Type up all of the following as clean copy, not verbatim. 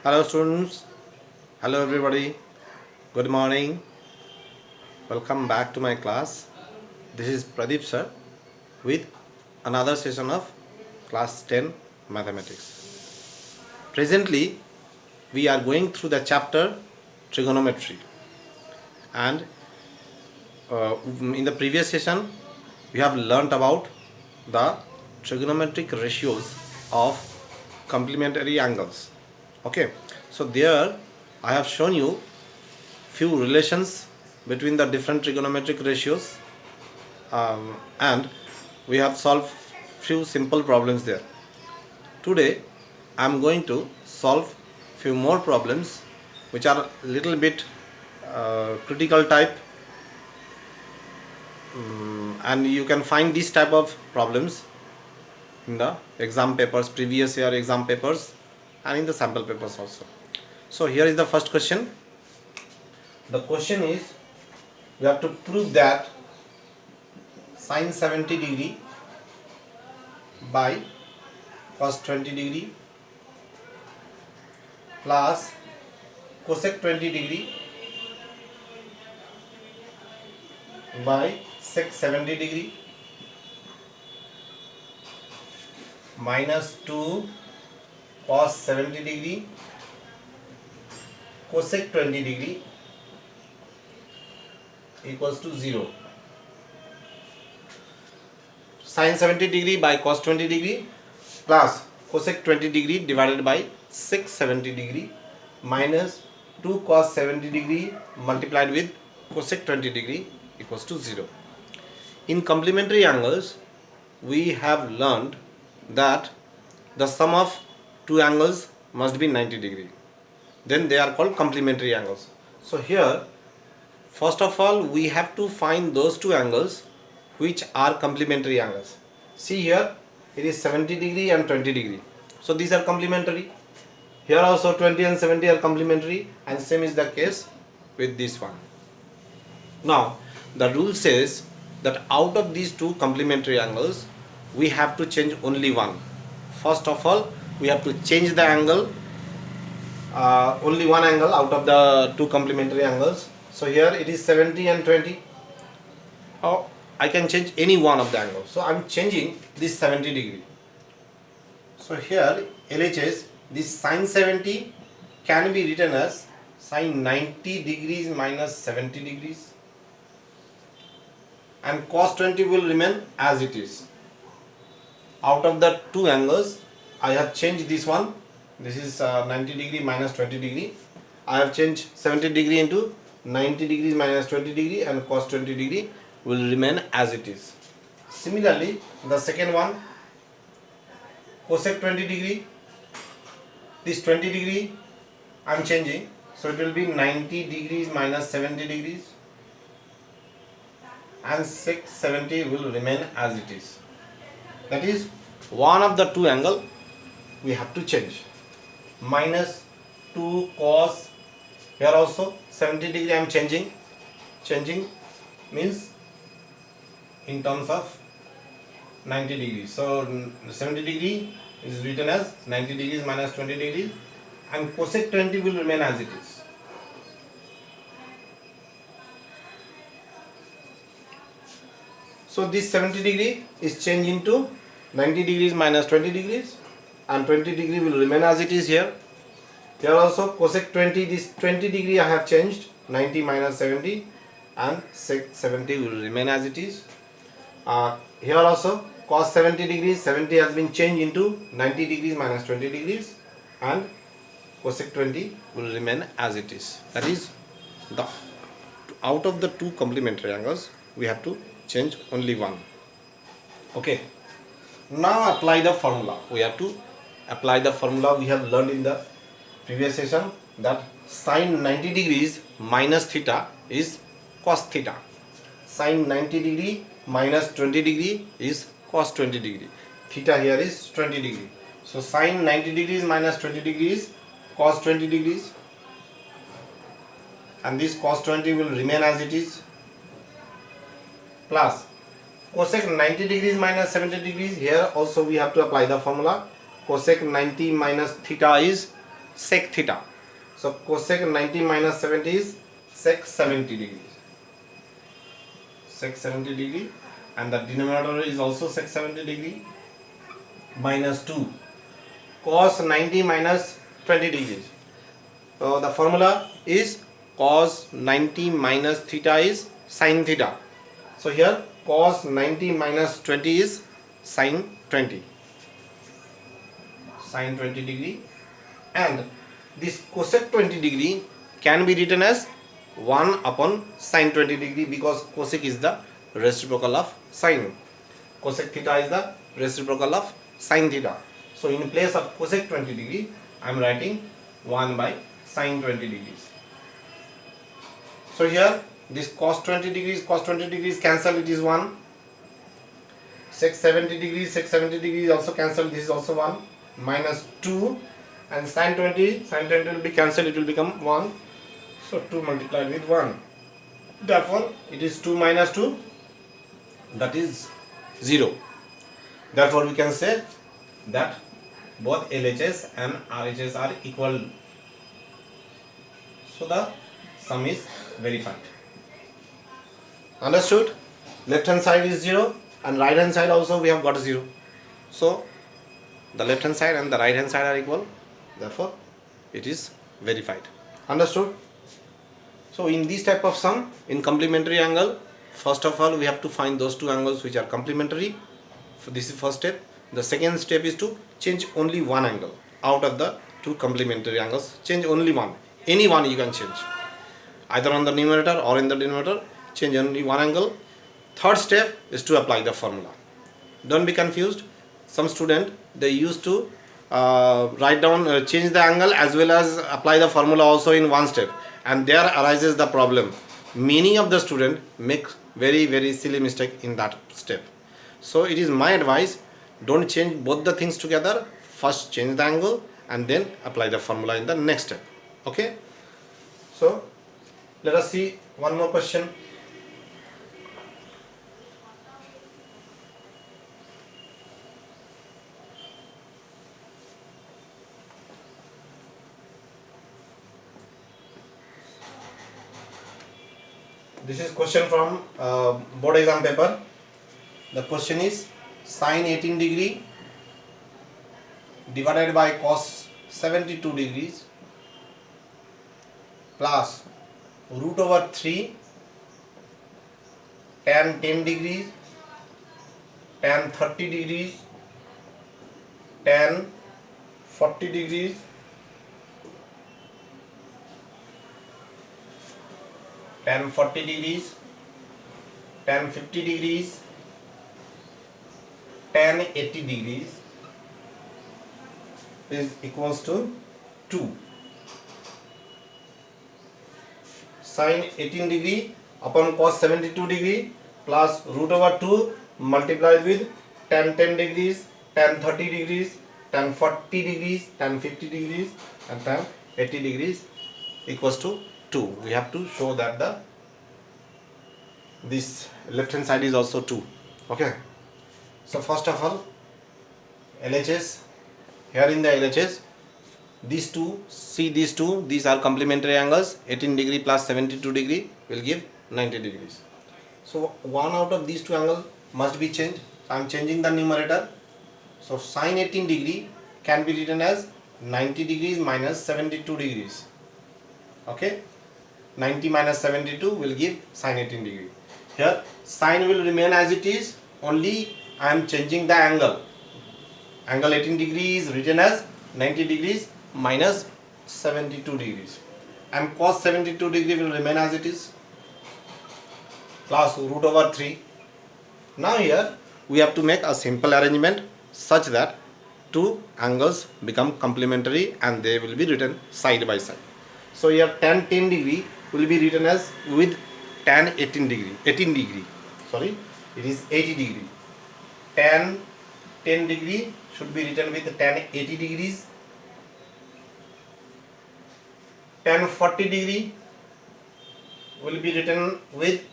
Hello students, hello everybody, good morning, welcome back to my class. This is Pradeep sir with another session of class 10 mathematics. Presently we are going through the chapter trigonometry, and in the previous session we have learnt about the trigonometric ratios of complementary angles. Okay, so there I have shown you few relations between the different trigonometric ratios, and we have solved few simple problems there. Today I am going to solve few more problems which are little bit critical type, and you can find this type of problems in the exam papers, previous year exam papers, and in the sample papers also. So here is the first question. The question is, we have to prove that sine 70 degree by cos 20 degree plus cosec 20 degree by sec 70 degree minus 2 cos 70 degree cosec 20 degree equals to 0. Sin 70 degree by cos 20 degree plus cosec 20 degree divided by sec 70 degree minus 2 cos 70 degree multiplied with cosec 20 degree equals to 0. In complementary angles, we have learned that the sum of two angles must be 90 degree. Then they are called complementary angles. So here, first of all, we have to find those two angles which are complementary angles. See here, it is 70 degree and 20 degree. So these are complementary. Here also 20 and 70 are complementary, and same is the case with this one. Now, the rule says that out of these two complementary angles, we have to change only one. First of all, we have to change the angle, only one angle out of the two complementary angles. So here it is 70 and 20. Oh, I can change any one of the angles. So I am changing this 70 degree. So here LHS, this sin 70 can be written as sin 90 degrees minus 70 degrees, and cos 20 will remain as it is. Out of the two angles, I have changed this one. This is 90 degree minus 20 degree. I have changed 70 degree into 90 degrees minus 20 degree, and cos 20 degree will remain as it is. Similarly, the second one, cosec 20 degree, this 20 degree I am changing, so it will be 90 degrees minus 70 degrees, and sec 70 will remain as it is. That is, one of the two angle we have to change. Minus 2 cos, here also 70 degree I am changing means in terms of 90 degrees. So 70 degree is written as 90 degrees minus 20 degrees, and cosec 20 will remain as it is. So this 70 degree is changed into 90 degrees minus 20 degrees, and 20 degree will remain as it is here. Here also cosec 20, this 20 degree I have changed, 90 minus 70, and sec 70 will remain as it is. Here also cos 70 degrees, 70 has been changed into 90 degrees minus 20 degrees, and cosec 20 will remain as it is. That is, the out of the two complementary angles we have to change only one. Okay, now apply the formula. We have to apply the formula we have learned in the previous session, that sin 90 degrees minus theta is cos theta. Sin 90 degree minus 20 degree is cos 20 degree. Theta here is 20 degree. So sin 90 degrees minus 20 degrees cos 20 degrees, and this cos 20 will remain as it is, plus cosec 90 degrees minus 70 degrees. Here also we have to apply the formula. Cosec 90 minus theta is sec theta. So cosec 90 minus 70 is sec 70 degrees. Sec 70 degree, and the denominator is also sec 70 degree, minus 2 cos 90 minus 20 degrees. So the formula is cos 90 minus theta is sin theta. So here cos 90 minus 20 is sin 20. Sin 20 degree, and this cosec 20 degree can be written as 1 upon sin 20 degree, because cosec is the reciprocal of sin. Cosec theta is the reciprocal of sin theta. So in place of cosec 20 degree, I am writing 1 by sin 20 degrees. So here this cos 20 degrees cancel, it is 1. Sec 70 degrees also cancel, this is also 1, minus 2, and sin 20 will be cancelled, it will become 1. So 2 multiplied with 1. Therefore it is 2 minus 2, that is 0. Therefore we can say that both LHS and RHS are equal. So the sum is verified. Understood? Left hand side is 0 and right hand side also we have got 0. So the left hand side and the right hand side are equal. Therefore it is verified. Understood? So in this type of sum, in complementary angle, first of all we have to find those two angles which are complementary. So this is first step. The second step is to change only one angle out of the two complementary angles. Change only one. Any one you can change. Either on the numerator or in the denominator, change only one angle. Third step is to apply the formula. Don't be confused. Some student, they used to write down, change the angle as well as apply the formula also in one step, and there arises the problem. Many of the student make very silly mistake in that step. So it is my advice, don't change both the things together. First change the angle and then apply the formula in the next step. Okay, so let us see one more question. This is question from board exam paper. The question is sin 18 degree divided by cos 72 degrees plus root over 3 tan 10 degrees, tan 30 degrees, tan 40 degrees, tan 40 degrees, tan 50 degrees, tan 80 degrees is equals to 2. Sin 18 degree upon cos 72 degree plus root over 2 multiplied with tan 10 degrees, tan 30 degrees, tan 40 degrees, tan 50 degrees and tan 80 degrees equals to 2. We have to show that this left hand side is also 2. Okay. So first of all, LHS, here in the LHS, these two, see these two, these are complementary angles. 18 degree plus 72 degree will give 90 degrees. So one out of these two angles must be changed. I am changing the numerator. So sin 18 degree can be written as 90 degrees minus 72 degrees. Okay, 90 minus 72 will give sin 18 degree. Here sin will remain as it is, only I am changing the angle. Angle 18 degrees is written as 90 degrees minus 72 degrees, and cos 72 degree will remain as it is plus root over 3. Now here we have to make a simple arrangement such that two angles become complementary and they will be written side by side. So here tan 10 degree will be written as with tan 18 degree, sorry, it is 80 degree. Tan 10 degree should be written with tan 80 degrees. Tan 40 degree will be written with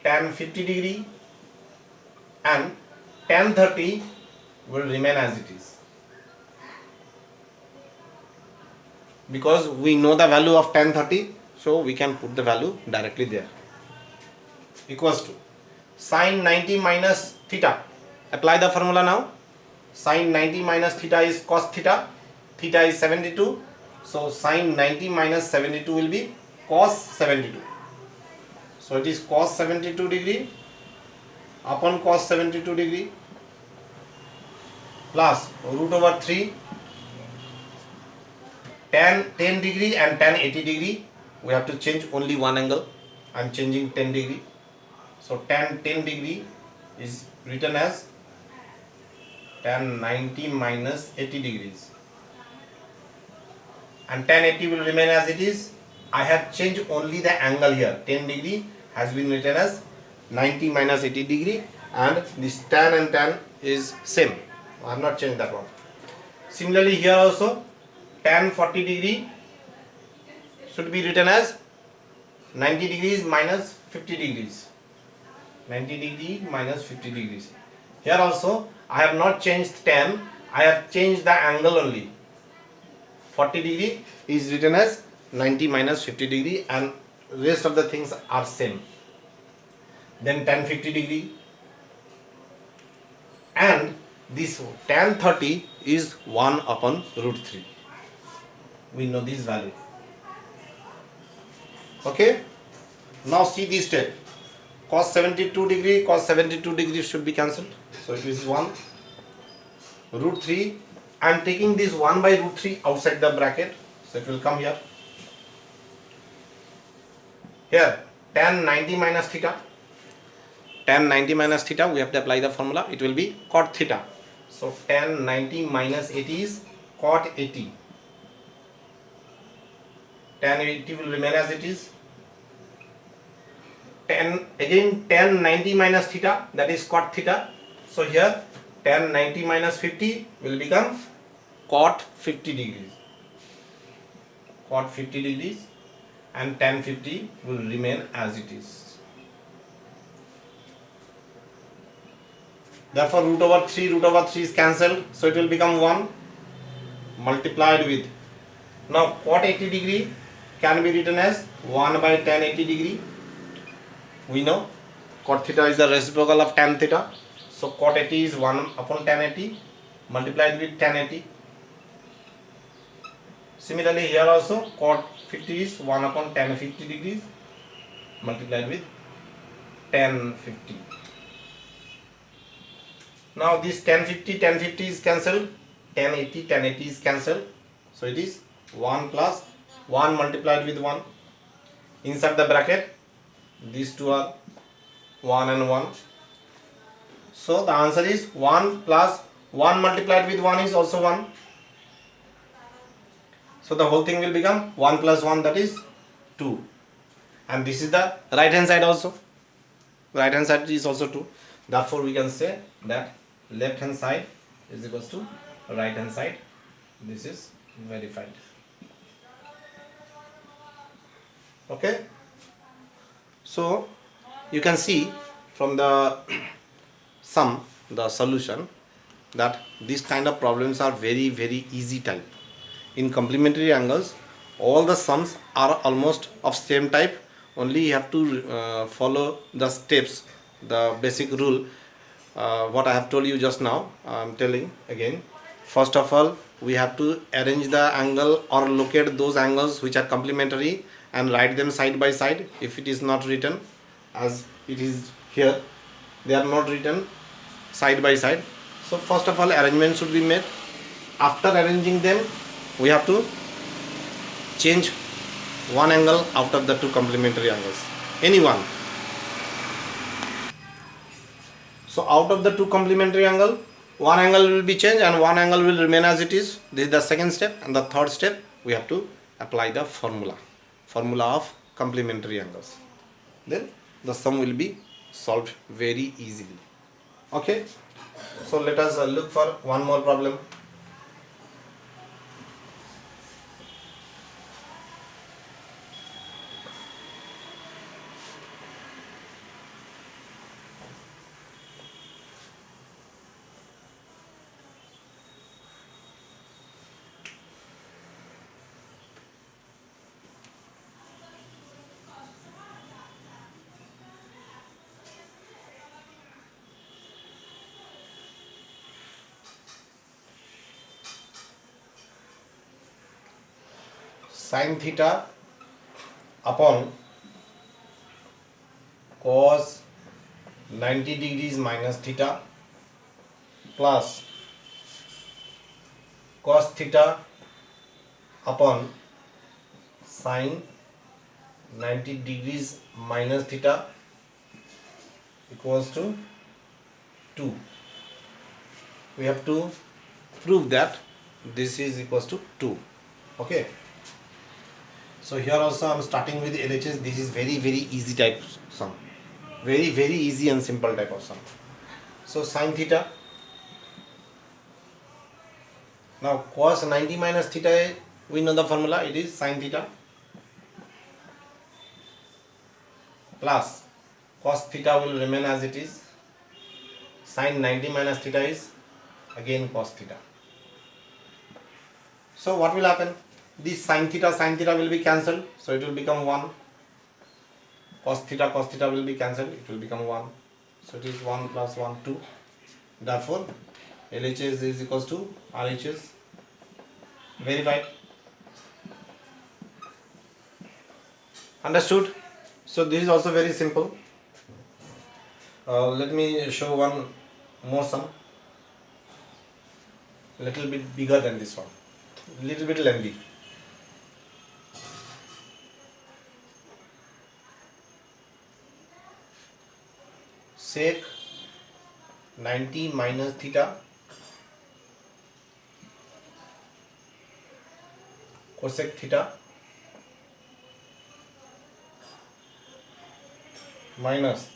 tan 50 degree, and tan 30 will remain as it is. because we know the value of tan 30, so we can put the value directly there. Equals to sine 90 minus theta. Apply the formula now. Sine 90 minus theta is cos theta. Theta is 72. So sine 90 minus 72 will be cos 72. So it is cos 72 degree upon cos 72 degree plus root over 3 tan 10 degree and tan 80 degree. We have to change only one angle. I am changing 10 degree. So tan 10 degree is written as tan 90 minus 80 degrees. And tan 80 will remain as it is. I have changed only the angle here. 10 degree has been written as 90 minus 80 degree, and this tan and tan is same. I have not changed that one. Similarly here also tan 40 degree should be written as 90 degrees minus 50 degrees. 90 degree minus 50 degrees. Here also I have not changed tan, I have changed the angle only. 40 degree is written as 90 minus 50 degree, and rest of the things are same. Then tan 50 degree, and this tan 30 is 1 upon root 3. We know this value. Okay. Now see this step. Cos 72 degree, cos 72 degree should be cancelled. So it is 1 root 3. I am taking this 1 by root 3 outside the bracket. So it will come here. Here tan 90 minus theta. Tan 90 minus theta, we have to apply the formula. It will be cot theta. So tan 90 minus 80 is cot 80. Tan 80 will remain as it is. Tan 90 minus theta, that is cot theta. So here tan 90 minus 50 will become cot 50 degrees. Cot 50 degrees, and tan 50 will remain as it is. Therefore root over 3 is cancelled, so it will become 1 multiplied with, now cot 80 degree can be written as 1 by tan 80 degree. We know cot theta is the reciprocal of tan theta, so cot 80 is 1 upon tan 80 multiplied with tan 80. Similarly here also cot 50 is 1 upon tan 50 degrees multiplied with tan 50. Now this tan 50 is cancelled, tan 80 is cancelled, so it is 1 plus 1 multiplied with 1. Inside the bracket these two are 1 and 1. So the answer is 1 plus 1 multiplied with 1 is also 1. So the whole thing will become 1 plus 1, that is 2. And this is the right hand side also. Right hand side is also 2. Therefore we can say that left hand side is equals to right hand side. This is verified. Okay. So you can see from the sum, the solution, that these kind of problems are very easy type. In complementary angles all the sums are almost of same type, only you have to follow the steps, the basic rule. What I have told you just now, I am telling again. First of all, we have to arrange the angle or locate those angles which are complementary and write them side by side. If it is not written as it is here, they are not written side by side. So first of all, arrangement should be made. After arranging them, we have to change one angle out of the two complementary angles, any one. So out of the two complementary angle, one angle will be changed and one angle will remain as it is. This is the second step, and the third step we have to apply the formula of complementary angles. Then the sum will be solved very easily. Okay, so let us look for one more problem. sin theta upon cos 90 degrees minus theta plus cos theta upon sin 90 degrees minus theta equals to 2. We have to prove that this is equals to 2. Okay, so here also I am starting with LHS. This is very easy type sum, very easy and simple type of sum. So sin theta, now cos 90 minus theta, we know the formula, it is sin theta plus cos theta will remain as it is, sin 90 minus theta is again cos theta. So what will happen? This sin theta will be cancelled, so it will become 1. Cos theta will be cancelled, it will become 1. So it is 1 plus 1, 2. Therefore LHS is equals to RHS. Verified. Understood? So this is also very simple. Let me show one more sum, little bit bigger than this one, little bit lengthy. Sec 90 minus theta cosec theta minus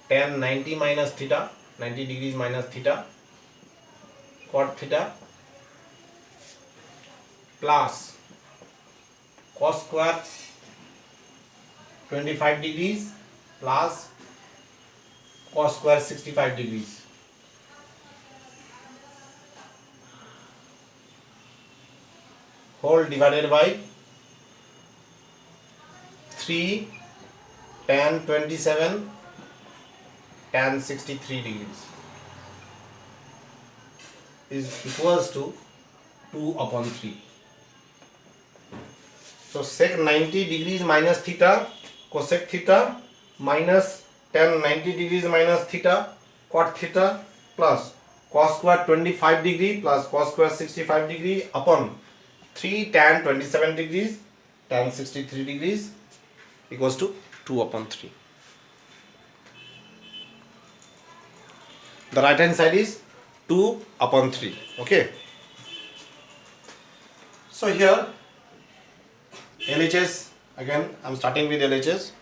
tan 90 minus theta, 90 degrees minus theta, cot theta plus cos square 25 degrees plus cos square 65 degrees. Whole divided by 3 tan 27 tan 63 degrees is equals to 2 upon 3. So sec 90 degrees minus theta cosec theta minus tan 90 degrees minus theta cot theta plus cos square 25 degree plus cos square 65 degree upon 3 tan 27 degrees tan 63 degrees equals to 2 upon 3. The right hand side is 2 upon 3. Okay. So here LHS, again I am starting with LHS.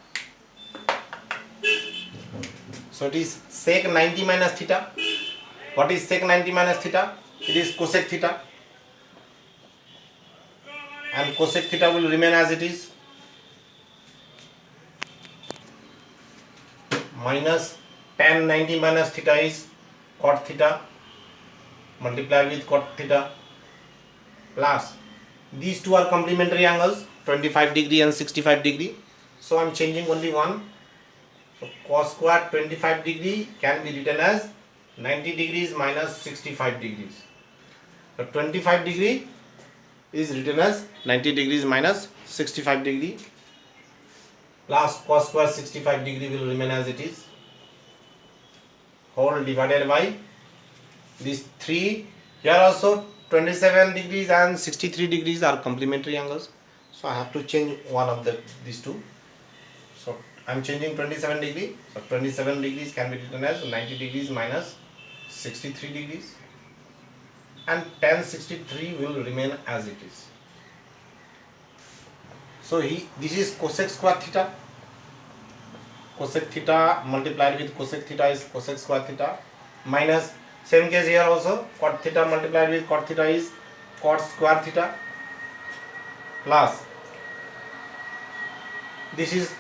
So it is sec 90 minus theta. What is sec 90 minus theta? It is cosec theta, and cosec theta will remain as it is, minus tan 90 minus theta is cot theta multiplied with cot theta plus these two are complementary angles, 25 degree and 65 degree. So I am changing only one. So cos square 25 degree can be written as 90 degrees minus 65 degrees. So 25 degree is written as 90 degrees minus 65 degree plus cos square 65 degree will remain as it is, whole divided by these 3. Here also 27 degrees and 63 degrees are complementary angles, so I have to change one of these two. So I am changing 27 degree, so 27 degrees can be written as 90 degrees minus 63 degrees, and tan 63 will remain as it is. So this is cosec square theta. Cosec theta multiplied with cosec theta is cosec square theta minus, same case here also, cot theta multiplied with cot theta is cot square theta plus this is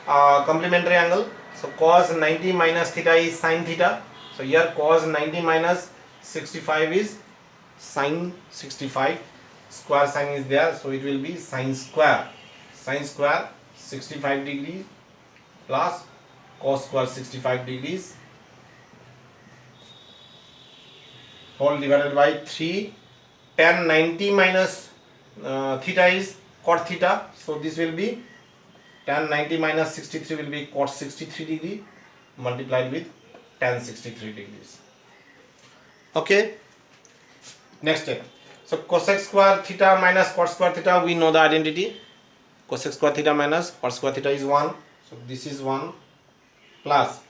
complementary angle. So cos 90 minus theta is sin theta. So here cos 90 minus 65 is sin 65. Square sign is there, so it will be sin square 65 degrees plus cos square 65 degrees whole divided by 3 tan 90 minus theta is cot theta. So this will be tan 90 minus 63 will be cot 63 degree multiplied with tan 63 degrees. Okay. Next step. So cosec square theta minus cot square theta, we know the identity. Cosec square theta minus cot square theta is 1. So this is 1 plus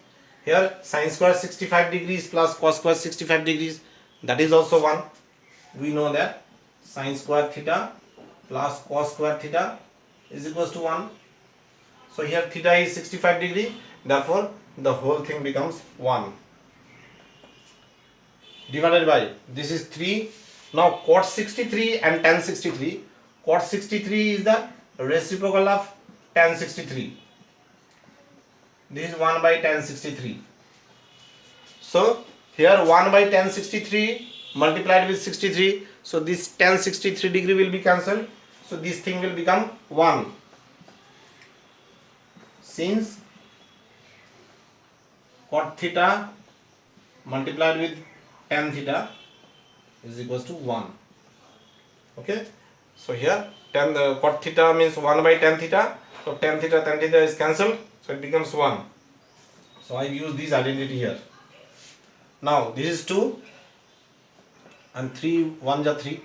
here sin square 65 degrees plus cos square 65 degrees, that is also 1. We know that sin square theta plus cos square theta is equals to 1. So here theta is 65 degree, therefore the whole thing becomes 1 divided by this is 3. Now cot 63 and tan 63. Cot 63 is the reciprocal of tan 63. This is 1 by tan 63. So here 1 by tan 63 multiplied with 63. So this tan 63 degree will be cancelled. So this thing will become 1. Since cot theta multiplied with tan theta is equals to 1. Okay. So here cot theta means 1 by tan theta. So tan theta is cancelled. So it becomes 1. So I use this identity here. Now this is 2 and 3 1 is 3.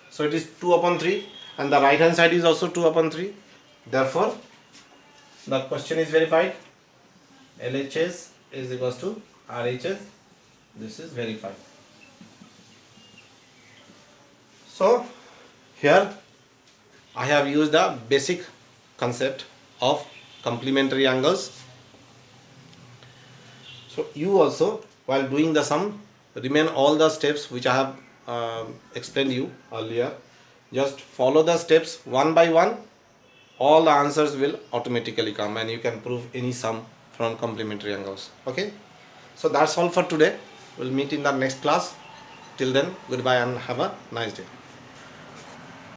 So it is 2 upon 3 and the right hand side is also 2 upon 3. Therefore the question is verified. LHS is equals to RHS. This is verified. So here I have used the basic concept of complementary angles. So you also, while doing the sum, remain all the steps which I have explained you earlier. Just follow the steps one by one. All the answers will automatically come and you can prove any sum from complementary angles. Okay. So that's all for today. We'll meet in the next class. Till then, goodbye and have a nice day.